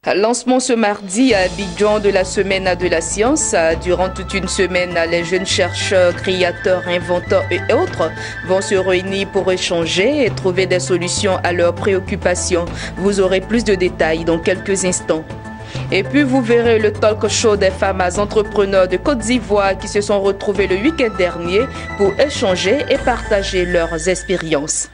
Lancement ce mardi à Abidjan de la semaine de la science. Durant toute une semaine, les jeunes chercheurs, créateurs, inventeurs et autres vont se réunir pour échanger et trouver des solutions à leurs préoccupations. Vous aurez plus de détails dans quelques instants. Et puis vous verrez le talk show des femmes entrepreneurs de Côte d'Ivoire qui se sont retrouvées le week-end dernier pour échanger et partager leurs expériences.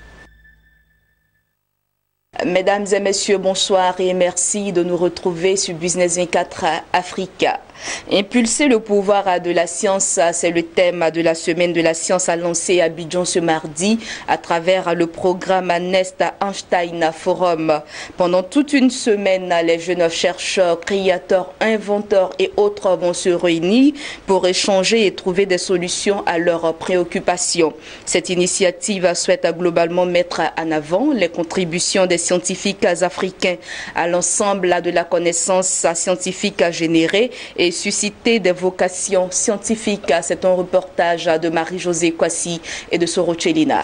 Mesdames et messieurs, bonsoir et merci de nous retrouver sur Business 24 Africa. Impulser le pouvoir de la science, c'est le thème de la semaine de la science lancée à Abidjan ce mardi à travers le programme Nest Einstein Forum. Pendant toute une semaine, les jeunes chercheurs, créateurs, inventeurs et autres vont se réunir pour échanger et trouver des solutions à leurs préoccupations. Cette initiative souhaite globalement mettre en avant les contributions des scientifiques africains à l'ensemble de la connaissance scientifique générée et susciter des vocations scientifiques. C'est un reportage de Marie-Josée Kwasi et de Soro Chelina.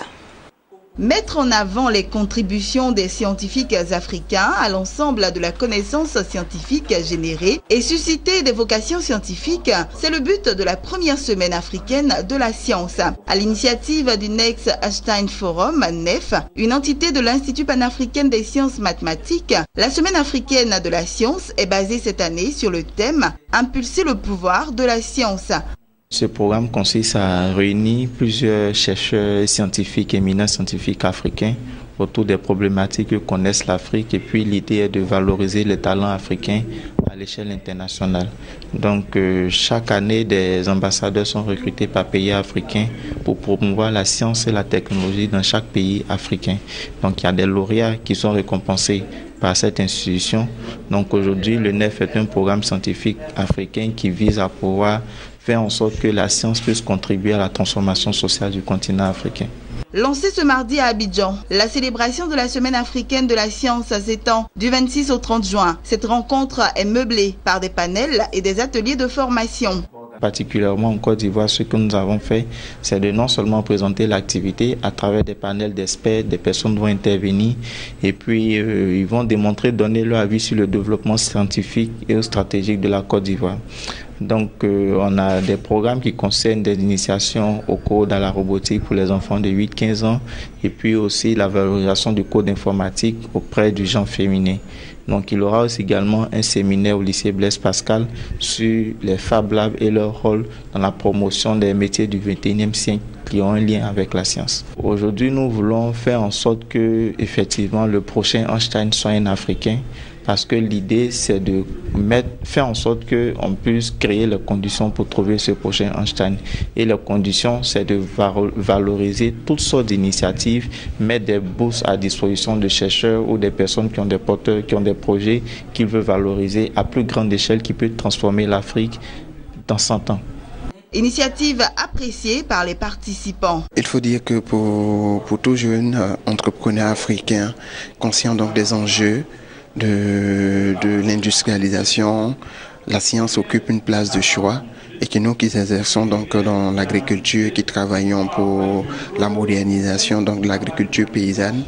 Mettre en avant les contributions des scientifiques africains à l'ensemble de la connaissance scientifique générée et susciter des vocations scientifiques, c'est le but de la première semaine africaine de la science. À l'initiative du Nest Einstein Forum, NEF, une entité de l'Institut panafricain des sciences mathématiques, la semaine africaine de la science est basée cette année sur le thème « Impulser le pouvoir de la science ». Ce programme consiste à réunir plusieurs chercheurs et scientifiques, éminents scientifiques africains autour des problématiques que connaissent l'Afrique, et puis l'idée est de valoriser les talents africains à l'échelle internationale. Donc chaque année, des ambassadeurs sont recrutés par pays africains pour promouvoir la science et la technologie dans chaque pays africain. Donc il y a des lauréats qui sont récompensés par cette institution. Donc aujourd'hui, le NEF est un programme scientifique africain qui vise à pouvoir faire en sorte que la science puisse contribuer à la transformation sociale du continent africain. Lancée ce mardi à Abidjan, la célébration de la semaine africaine de la science s'étend du 26 au 30 juin. Cette rencontre est meublée par des panels et des ateliers de formation. Particulièrement en Côte d'Ivoire, ce que nous avons fait, c'est de non seulement présenter l'activité à travers des panels d'experts, des personnes vont intervenir et puis ils vont démontrer, donner leur avis sur le développement scientifique et stratégique de la Côte d'Ivoire. Donc on a des programmes qui concernent des initiations au code dans la robotique pour les enfants de 8-15 ans et puis aussi la valorisation du code informatique auprès du genre féminin. Donc il y aura aussi également un séminaire au lycée Blaise Pascal sur les Fab Labs et leur rôle dans la promotion des métiers du 21e siècle qui ont un lien avec la science. Aujourd'hui, nous voulons faire en sorte que effectivement le prochain Einstein soit un Africain, parce que l'idée c'est de faire en sorte qu'on puisse créer les conditions pour trouver ce prochain Einstein. Et les conditions, c'est de valoriser toutes sortes d'initiatives, mettre des bourses à disposition de chercheurs ou des personnes qui ont des porteurs, qui ont des projets qu'ils veulent valoriser à plus grande échelle, qui peut transformer l'Afrique dans 100 ans. Initiative appréciée par les participants. Il faut dire que pour tout jeune entrepreneur africain, conscient donc des enjeux de l'industrialisation, la science occupe une place de choix et que nous qui exerçons donc dans l'agriculture, qui travaillons pour la modernisation donc de l'agriculture paysanne,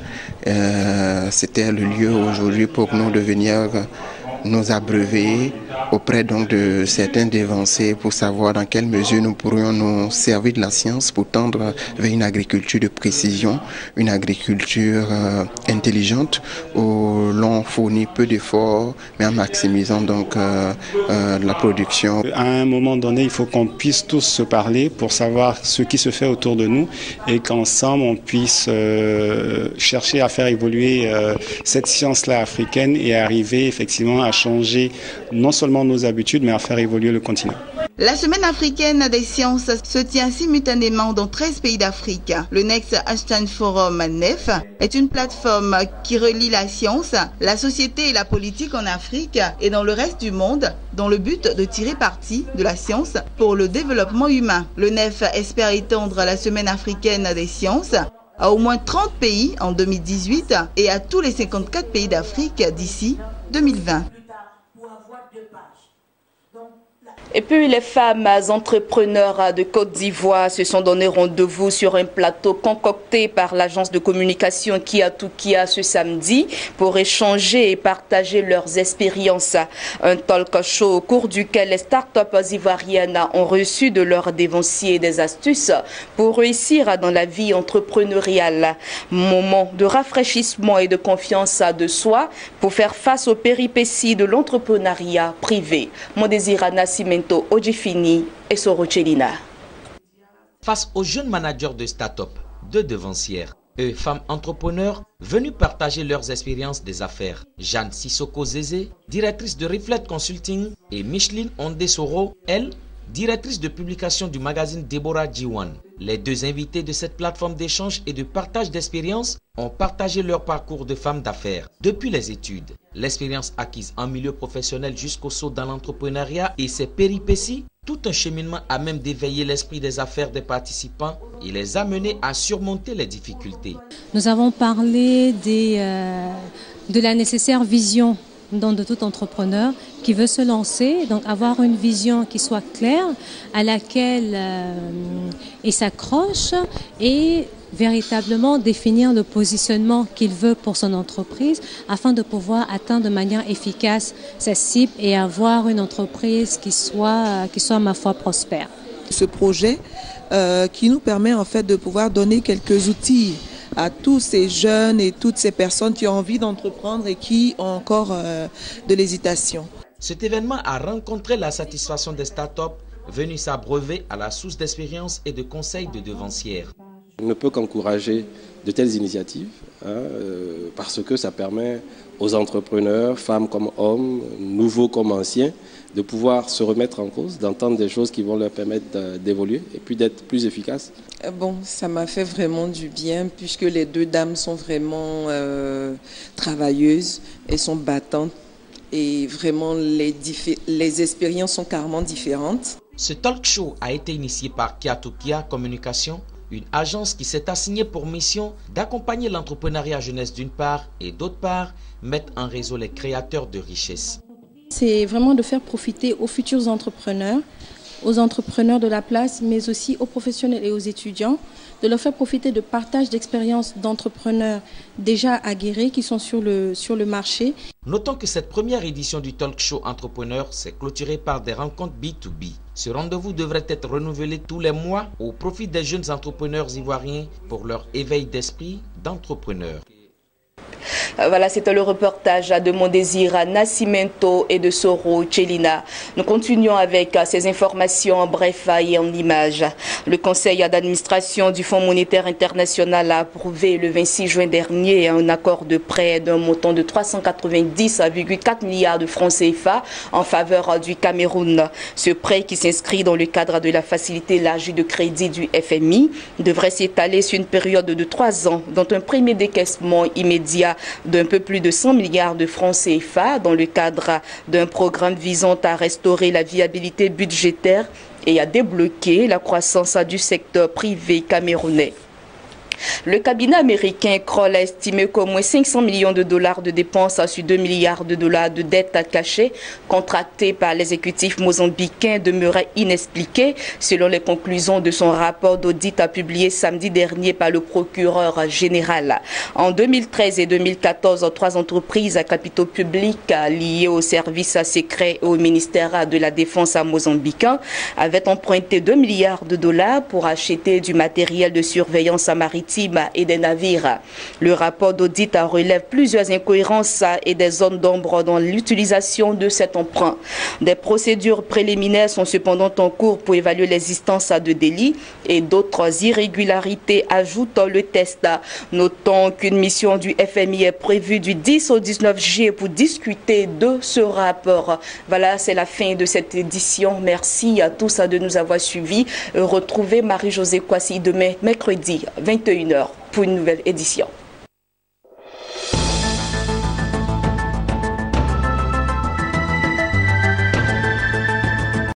c'était le lieu aujourd'hui pour nous de venir nous abreuver auprès donc de certains dévancés pour savoir dans quelle mesure nous pourrions nous servir de la science pour tendre vers une agriculture de précision, une agriculture intelligente où l'on fournit peu d'efforts mais en maximisant donc la production. À un moment donné, il faut qu'on puisse tous se parler pour savoir ce qui se fait autour de nous et qu'ensemble on puisse chercher à faire évoluer cette science-là africaine et arriver effectivement à changer non seulement nos habitudes, mais à faire évoluer le continent. La semaine africaine des sciences se tient simultanément dans 13 pays d'Afrique. Le Nest Einstein Forum NEF est une plateforme qui relie la science, la société et la politique en Afrique et dans le reste du monde, dans le but de tirer parti de la science pour le développement humain. Le NEF espère étendre la semaine africaine des sciences à au moins 30 pays en 2018 et à tous les 54 pays d'Afrique d'ici 2020. Et puis les femmes entrepreneurs de Côte d'Ivoire se sont donné rendez-vous sur un plateau concocté par l'agence de communication Kia to Kia ce samedi pour échanger et partager leurs expériences. Un talk show au cours duquel les start-up ivoiriennes ont reçu de leurs dévanciers des astuces pour réussir dans la vie entrepreneuriale. Moment de rafraîchissement et de confiance de soi pour faire face aux péripéties de l'entrepreneuriat privé. Mon désir à Nascimento Ojifini et Soro Chelina. Face aux jeunes managers de start-up, deux devancières, eux femmes entrepreneurs, venus partager leurs expériences des affaires. Jeanne Sissoko Zézé, directrice de Reflect Consulting, et Micheline Ondesoro, elle, directrice de publication du magazine Deborah G1. Les deux invités de cette plateforme d'échange et de partage d'expériences ont partagé leur parcours de femmes d'affaires. Depuis les études, l'expérience acquise en milieu professionnel jusqu'au saut dans l'entrepreneuriat et ses péripéties, tout un cheminement à même d'éveiller l'esprit des affaires des participants et les amener à surmonter les difficultés. Nous avons parlé de la nécessaire vision de tout entrepreneur qui veut se lancer, donc avoir une vision qui soit claire, à laquelle il s'accroche et véritablement définir le positionnement qu'il veut pour son entreprise afin de pouvoir atteindre de manière efficace sa cible et avoir une entreprise qui soit ma foi, prospère. Ce projet qui nous permet en fait de pouvoir donner quelques outils à tous ces jeunes et toutes ces personnes qui ont envie d'entreprendre et qui ont encore de l'hésitation. Cet événement a rencontré la satisfaction des startups venus s'abreuver à la source d'expérience et de conseils de devancières. On ne peut qu'encourager de telles initiatives parce que ça permet aux entrepreneurs, femmes comme hommes, nouveaux comme anciens, de pouvoir se remettre en cause, d'entendre des choses qui vont leur permettre d'évoluer et puis d'être plus efficaces. Bon, ça m'a fait vraiment du bien puisque les deux dames sont vraiment travailleuses, elles sont battantes et vraiment les expériences sont carrément différentes. Ce talk show a été initié par Kia to Kia Communication, une agence qui s'est assignée pour mission d'accompagner l'entrepreneuriat jeunesse d'une part et d'autre part, mettre en réseau les créateurs de richesses. C'est vraiment de faire profiter aux futurs entrepreneurs, aux entrepreneurs de la place, mais aussi aux professionnels et aux étudiants, de leur faire profiter de partage d'expériences d'entrepreneurs déjà aguerris qui sont sur le marché. Notons que cette première édition du Talk Show Entrepreneur s'est clôturée par des rencontres B2B. Ce rendez-vous devrait être renouvelé tous les mois au profit des jeunes entrepreneurs ivoiriens pour leur éveil d'esprit d'entrepreneurs. Voilà, c'était le reportage de Mon Désir à Nascimento et de Soro Chelina. Nous continuons avec ces informations en bref et en images. Le conseil d'administration du Fonds monétaire international a approuvé le 26 juin dernier un accord de prêt d'un montant de 390,4 milliards de francs CFA en faveur du Cameroun. Ce prêt, qui s'inscrit dans le cadre de la facilité élargie de crédit du FMI, devrait s'étaler sur une période de 3 ans, dont un premier décaissement immédiat d'un peu plus de 100 milliards de francs CFA dans le cadre d'un programme visant à restaurer la viabilité budgétaire et à débloquer la croissance du secteur privé camerounais. Le cabinet américain Kroll a estimé qu'au moins 500 millions de dollars de dépenses sur 2 milliards de dollars de dettes cachées contractées par l'exécutif mozambicain demeuraient inexpliquées, selon les conclusions de son rapport d'audit publié samedi dernier par le procureur général. En 2013 et 2014, 3 entreprises à capitaux publics liées aux services secrets et au ministère de la Défense mozambicain avaient emprunté 2 milliards de dollars pour acheter du matériel de surveillance maritime et des navires. Le rapport d'audit relève plusieurs incohérences et des zones d'ombre dans l'utilisation de cet emprunt. Des procédures préliminaires sont cependant en cours pour évaluer l'existence de délits et d'autres irrégularités, ajoute le test. Notons qu'une mission du FMI est prévue du 10 au 19 juillet pour discuter de ce rapport. Voilà, c'est la fin de cette édition. Merci à tous de nous avoir suivis. Retrouvez Marie-Josée Kwasi demain, mercredi, 21h, pour une nouvelle édition.